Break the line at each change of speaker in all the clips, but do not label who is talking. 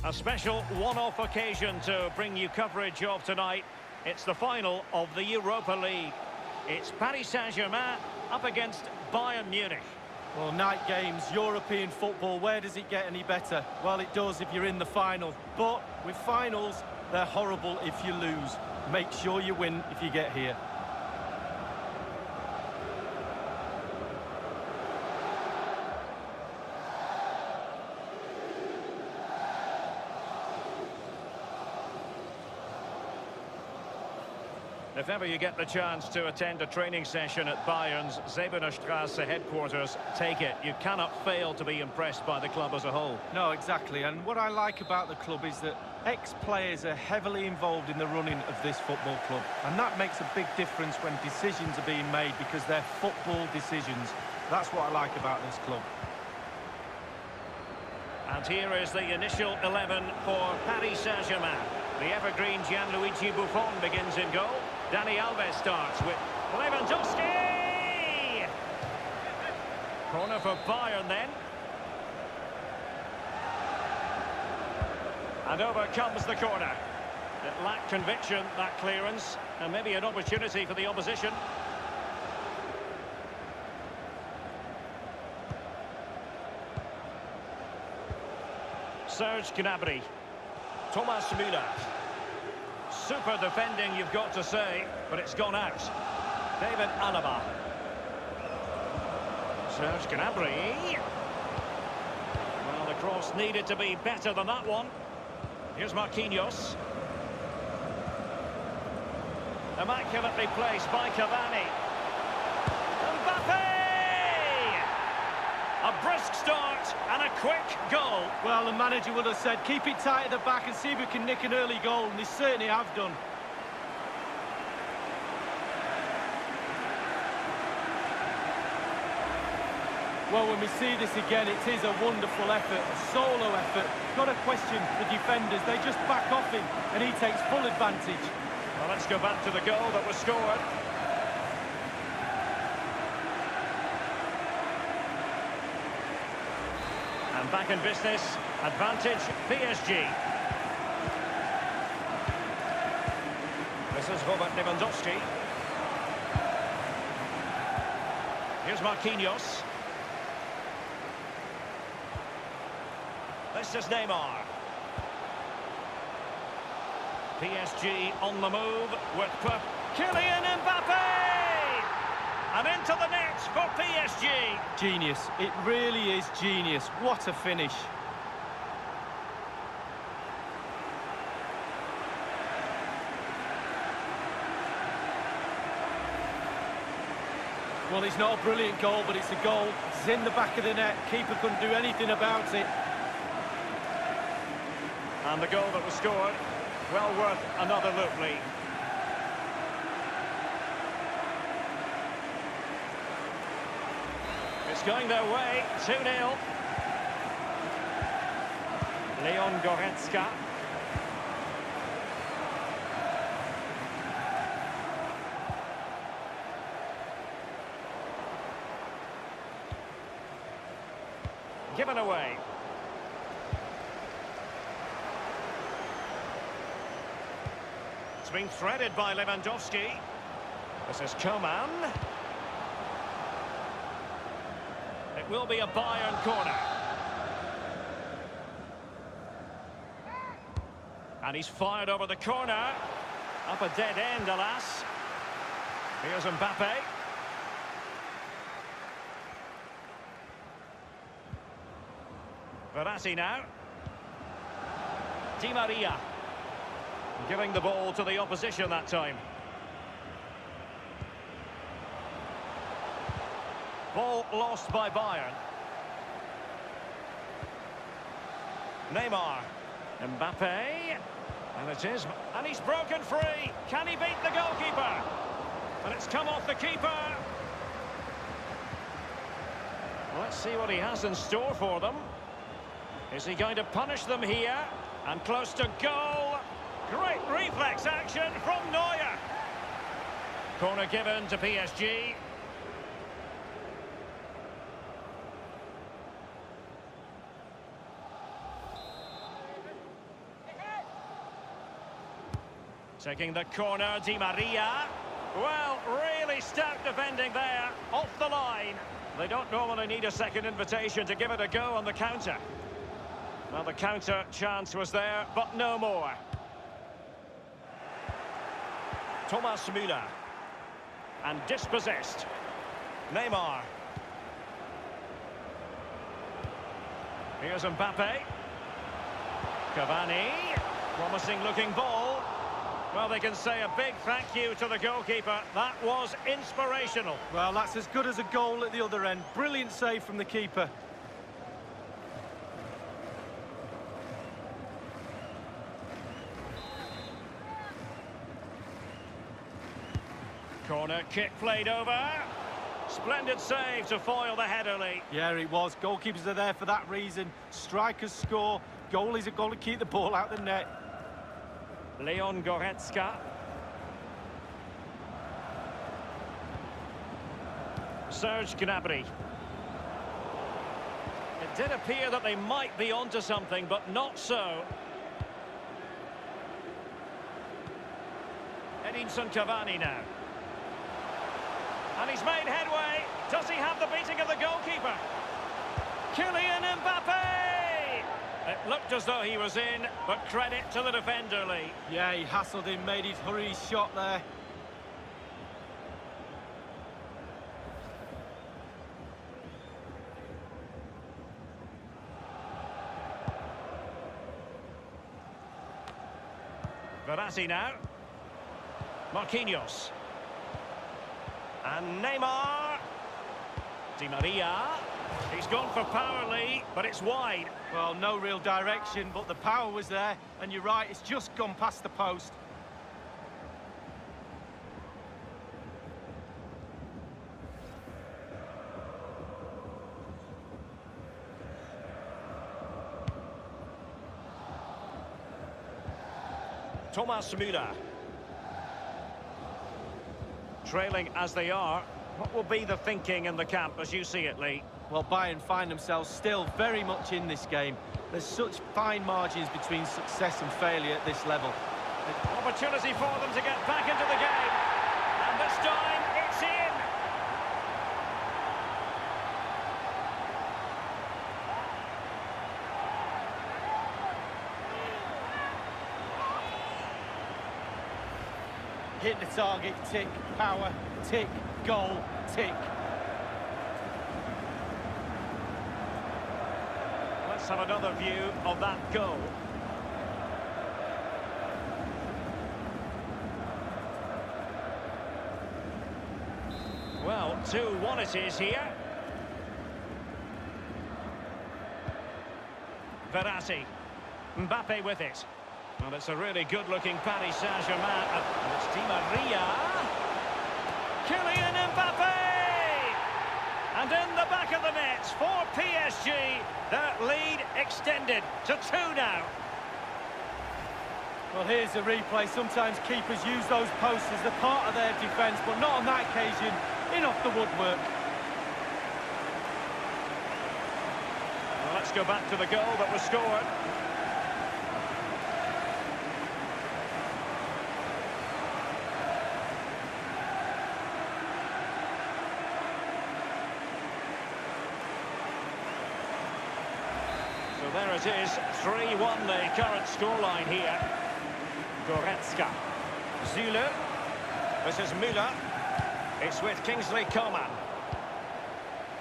A special one-off occasion to bring you coverage of tonight. It's the final of the Europa League. It's Paris Saint-Germain up against Bayern Munich.
Well, night games, European football, where does it get any better? Well, it does if you're in the final. But with finals, they're horrible if you lose. Make sure you win if you get here.
If ever you get the chance to attend a training session at Bayern's Zebenerstrasse headquarters, take it. You cannot fail to be impressed by the club as a whole.
No, exactly. And what I like about the club is that ex-players are heavily involved in the running of this football club. And that makes a big difference when decisions are being made because they're football decisions. That's what I like about this club.
And here is the initial 11 for Paris Saint-Germain. The evergreen Gianluigi Buffon begins in goal. Dani Alves starts with Lewandowski! Corner for Bayern then. And over comes the corner. It lacked conviction, that clearance, and maybe an opportunity for the opposition. Serge Gnabry. Thomas Müller. Super defending, you've got to say, but it's gone out. David Alaba. Serge Gnabry. Well, the cross needed to be better than that one. Here's Marquinhos. Immaculately placed by Cavani. Mbappe! A brisk start and a quick goal.
Well, the manager would have said, keep it tight at the back and see if we can nick an early goal, and they certainly have done. Well, when we see this again, it is a wonderful effort, a solo effort. Got to question the defenders. They just back off him, and he takes full advantage.
Well, let's go back to the goal that was scored. And back in business, advantage PSG. This is Robert Lewandowski. Here's Marquinhos. This is Neymar. PSG on the move with Kylian Mbappe! And into the net for PSG.
Genius. It really is genius. What a finish. Well, it's not a brilliant goal, but it's a goal. It's in the back of the net. Keeper couldn't do anything about it.
And the goal that was scored, well worth another look, Lee. It's going their way, 2-0. Leon Goretzka. Given away. It's been threaded by Lewandowski. This is Coman. It will be a Bayern corner. And he's fired over the corner. Up a dead end, alas. Here's Mbappe. Verratti now. Di Maria. Giving the ball to the opposition that time. Ball lost by Bayern. Neymar. Mbappe. And it is. And he's broken free. Can he beat the goalkeeper? And it's come off the keeper. Let's see what he has in store for them. Is he going to punish them here? And close to goal. Great reflex action from Neuer. Corner given to PSG. Taking the corner, Di Maria. Well, really stout defending there, off the line. They don't normally need a second invitation to give it a go on the counter. Well, the counter chance was there, but no more. Thomas Müller. And dispossessed. Neymar. Here's Mbappe. Cavani. Promising looking ball. Well, they can say a big thank you to the goalkeeper. That was inspirational.
Well, that's as good as a goal at the other end. Brilliant save from the keeper.
Corner kick played over. Splendid save to foil the header, Lee.
Yeah, it was. Goalkeepers are there for that reason. Strikers score. Goalies have got to keep the ball out the net.
Leon Goretzka. Serge Gnabry. It did appear that they might be onto something, but not so. Edinson Cavani now. And he's made headway. Does he have the beating of the goalkeeper? Kylian Mbappe! It looked as though he was in, but credit to the defender, Lee.
Yeah, he hassled him, made his hurry shot there.
Verratti now. Marquinhos. And Neymar. Di Maria. He's gone for power, Lee, but it's wide.
Well, no real direction, but the power was there. And you're right, it's just gone past the post.
Thomas Müller. Trailing as they are, what will be the thinking in the camp as you see it, Lee?
Well, Bayern find themselves still very much in this game. There's such fine margins between success and failure at this level.
Opportunity for them to get back into the game. And this time, it's in!
Hit the target, tick, power, tick, goal, tick.
Let's have another view of that goal. Well, 2-1 it is here. Verratti. Mbappe with it. Well, it's a really good-looking Paris Saint-Germain. And it's Di Maria. Kylian Mbappe! And in the back of the net for PSG, their lead extended to 2 now.
Well, here's the replay. Sometimes keepers use those posts as the part of their defence, but not on that occasion. In off the woodwork.
Well, let's go back to the goal that was scored. So there it is, 3-1 the current scoreline here. Goretzka. Zule. This is Müller. It's with Kingsley Coman.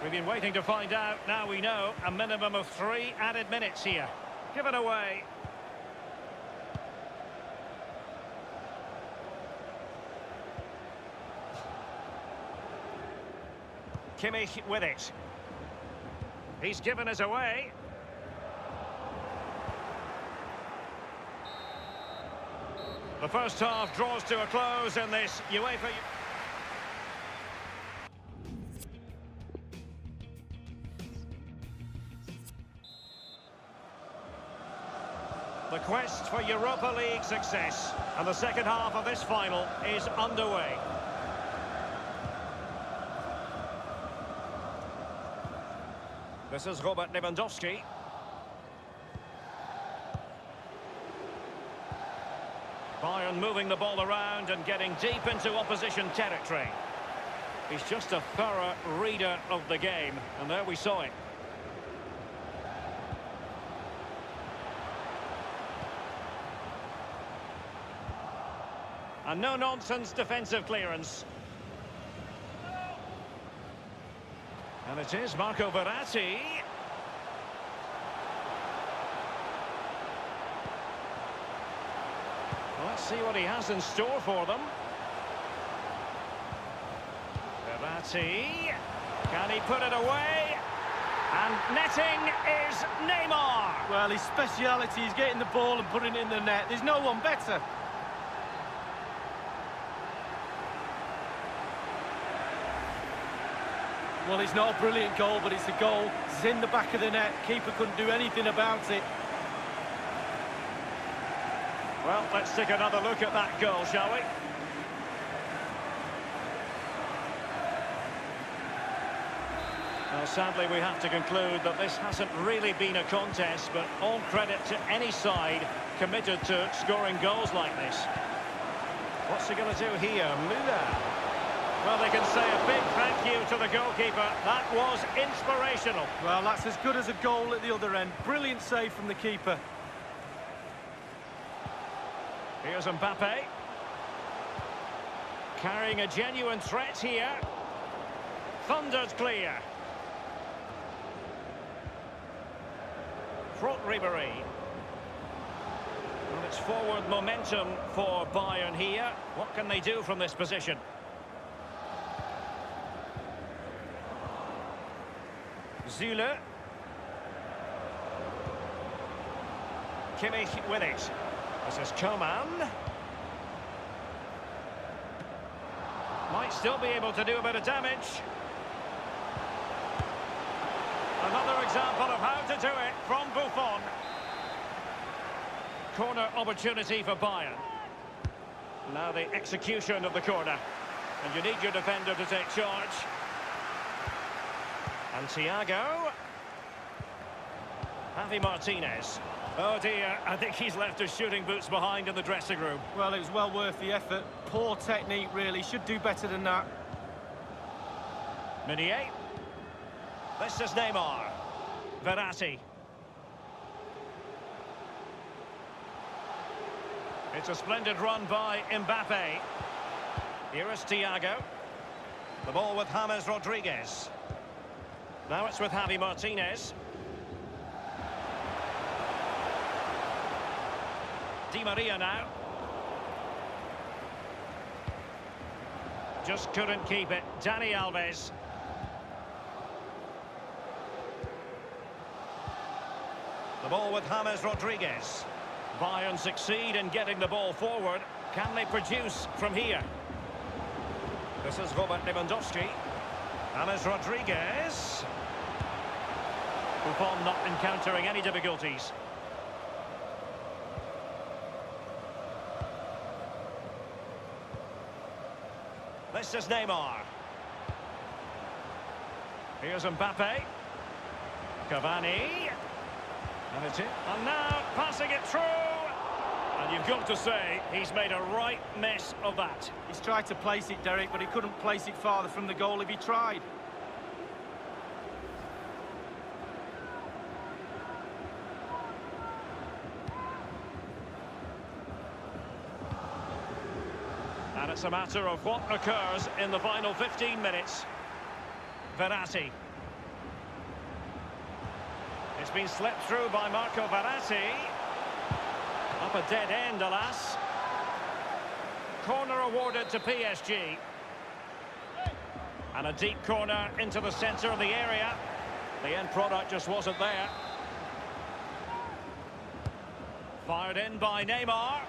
We've been waiting to find out. Now we know a minimum of 3 added minutes here. Give it away. Kimmich with it. He's given us away. The first half draws to a close in this UEFA. The quest for Europa League success, and the second half of this final is underway. This is Robert Lewandowski. Bayern moving the ball around and getting deep into opposition territory. He's just a thorough reader of the game, and there we saw it. And no-nonsense defensive clearance. And it is Marco Verratti. Let's see what he has in store for them. Verratti. Can he put it away? And netting is Neymar.
Well, his speciality is getting the ball and putting it in the net. There's no one better. Well, it's not a brilliant goal, but it's a goal. It's in the back of the net. Keeper couldn't do anything about it.
Well, let's take another look at that goal, shall we? Well, sadly, we have to conclude that this hasn't really been a contest, but all credit to any side committed to scoring goals like this. What's he going to do here? Müller. Well, they can say a big thank you to the goalkeeper. That was inspirational.
Well, that's as good as a goal at the other end. Brilliant save from the keeper.
Here's Mbappe. Carrying a genuine threat here. Thundered clear. Front Ribéry. Well, it's forward momentum for Bayern here. What can they do from this position? Zule. Kimmich with it. This is Coman. Might still be able to do a bit of damage. Another example of how to do it from Buffon. Corner opportunity for Bayern. Now the execution of the corner. And you need your defender to take charge. And Thiago. Javi Martinez. Oh dear, I think he's left his shooting boots behind in the dressing room.
Well, it was well worth the effort. Poor technique, really. Should do better than that.
Meunier. This is Neymar. Verratti. It's a splendid run by Mbappe. Here is Thiago. The ball with James Rodriguez. Now it's with Javi Martinez. Di Maria now. Just couldn't keep it. Dani Alves. The ball with James Rodriguez. Bayern succeed in getting the ball forward. Can they produce from here? This is Robert Lewandowski. James Rodriguez. Buffon not encountering any difficulties. This is Neymar. Here's Mbappe. Cavani. And it's it. And now passing it through. And you've got to say, he's made a right mess of that.
He's tried to place it, Derek, but he couldn't place it farther from the goal if he tried.
And it's a matter of what occurs in the final 15 minutes. Verratti. It's been slipped through by Marco Verratti. Up a dead end, alas. Corner awarded to PSG. And a deep corner into the centre of the area. The end product just wasn't there. Fired in by Neymar.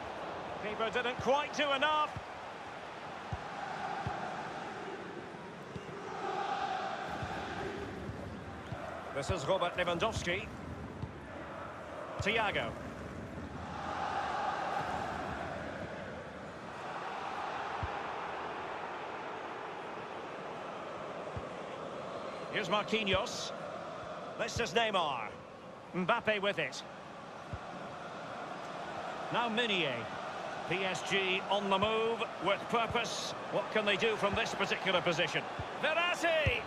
Keeper didn't quite do enough. This is Robert Lewandowski. Thiago. Here's Marquinhos. This is Neymar. Mbappe with it. Now Meunier. PSG on the move with purpose. What can they do from this particular position? Verratti!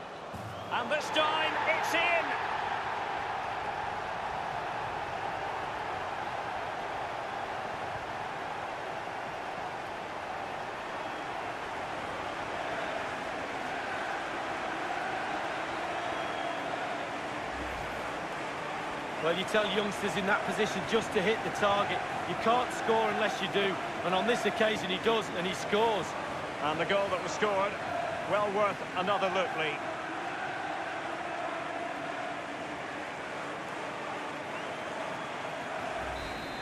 And this time, it's in!
Well, you tell youngsters in that position just to hit the target. You can't score unless you do. And on this occasion, he does, and he scores.
And the goal that was scored, well worth another look, Lee.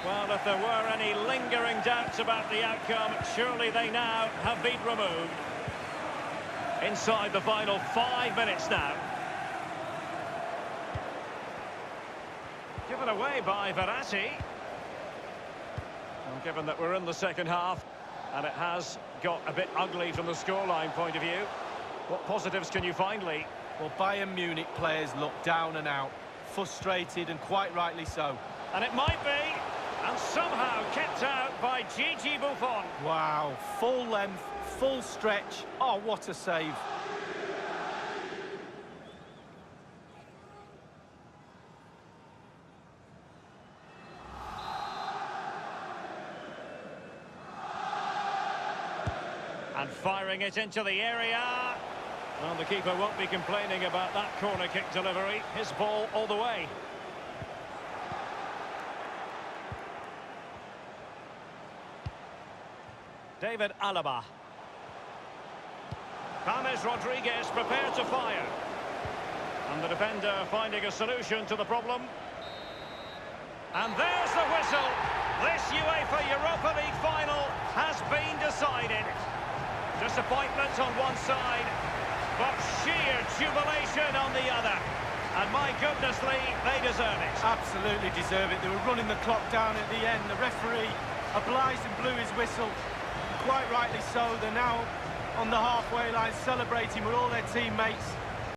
Well, if there were any lingering doubts about the outcome, surely they now have been removed. Inside the final 5 minutes now. Given away by Verratti. Well, given that we're in the second half, and it has got a bit ugly from the scoreline point of view, what positives can you find, Lee?
Well, Bayern Munich players look down and out, frustrated, and quite rightly so.
And it might be, and somehow kept out by Gigi Buffon.
Wow, full length, full stretch. Oh, what a save.
And firing it into the area. Well, the keeper won't be complaining about that corner kick delivery. His ball all the way. David Alaba. James Rodriguez prepared to fire. And the defender finding a solution to the problem. And there's the whistle. This UEFA Europa League final has been decided. Disappointment on one side, but sheer jubilation on the other. And my goodness, Lee, they deserve it.
Absolutely deserve it. They were running the clock down at the end. The referee obliged and blew his whistle. Quite rightly so. They're now on the halfway line celebrating with all their teammates.